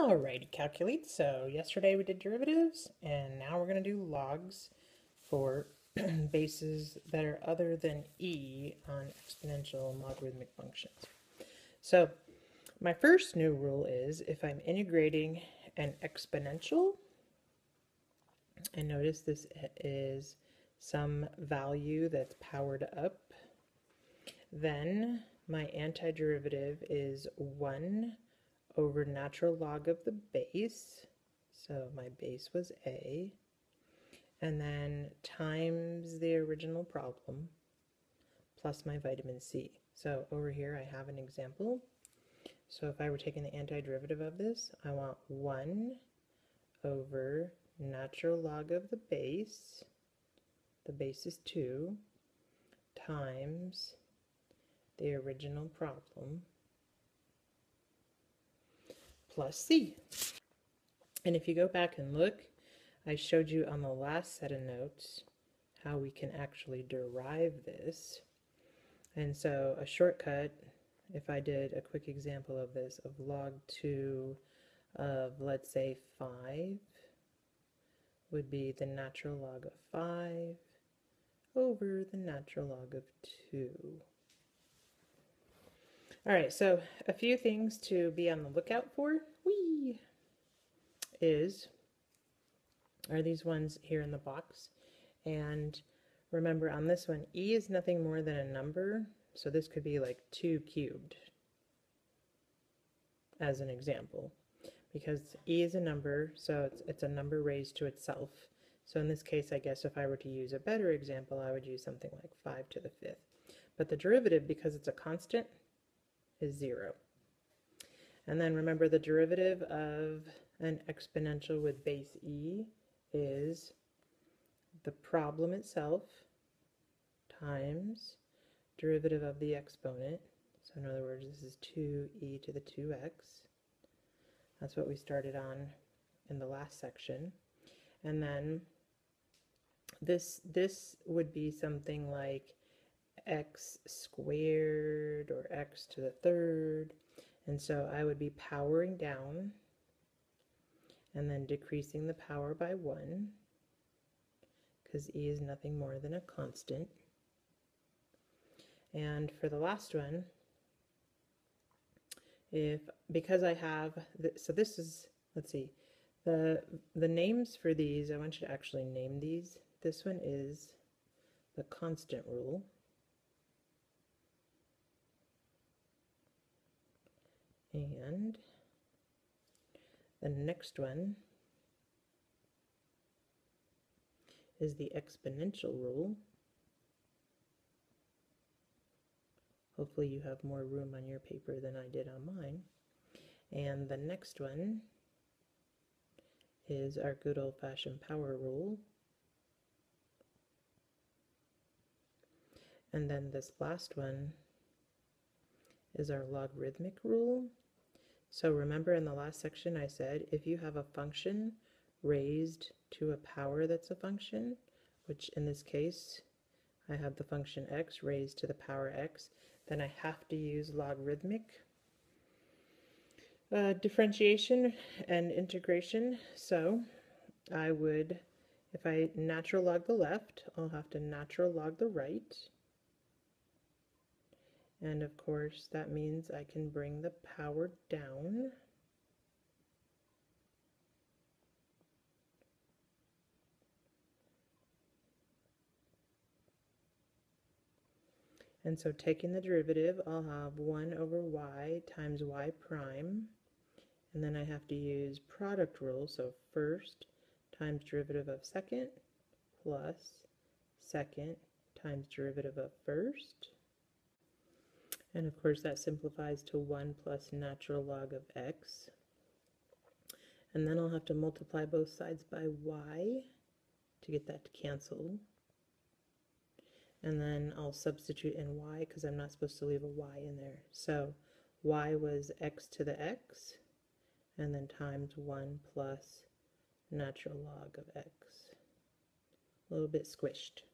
Alrighty, calculate. So yesterday we did derivatives, and now we're going to do logs for bases that are other than e on exponential and logarithmic functions. So my first new rule is if I'm integrating an exponential, and notice this is some value that's powered up, then my antiderivative is 1 over natural log of the base, so my base was a, and then times the original problem plus my vitamin C. So over here I have an example. So if I were taking the antiderivative of this, I want 1 over natural log of the base is 2, times the original problem plus C. And if you go back and look, I showed you on the last set of notes how we can actually derive this. And so a shortcut, if I did a quick example of this, of log 2 of, let's say, 5, would be the natural log of 5 over the natural log of 2. Alright, so a few things to be on the lookout for are these ones here in the box. And remember, on this one, e is nothing more than a number, so this could be like 2 cubed as an example, because e is a number, so it's a number raised to itself. So in this case, I guess if I were to use a better example, I would use something like 5 to the 5th. But the derivative, because it's a constant, is 0. And then remember, the derivative of an exponential with base e is the problem itself times derivative of the exponent. So in other words, this is 2e to the 2x. That's what we started on in the last section. And then this would be something like x squared or x to the third. And so I would be powering down and then decreasing the power by 1, because e is nothing more than a constant. And for the last one, because I have, so this is, let's see, the names for these, I want you to actually name these. This one is the constant rule. And the next one is the exponential rule. Hopefully you have more room on your paper than I did on mine. And the next one is our good old-fashioned power rule. And then this last one is our logarithmic rule. So remember, in the last section I said if you have a function raised to a power that's a function, which in this case I have the function x raised to the power x, then I have to use logarithmic differentiation and integration. So I would, if I natural log the left, I'll have to natural log the right. And of course, that means I can bring the power down. And so taking the derivative, I'll have 1 over y times y prime. And then I have to use product rule, so first times derivative of second plus second times derivative of first. And of course that simplifies to 1 plus natural log of x. And then I'll have to multiply both sides by y to get that to cancel. And then I'll substitute in y because I'm not supposed to leave a y in there. So y was x to the x, and then times 1 plus natural log of x. A little bit squished.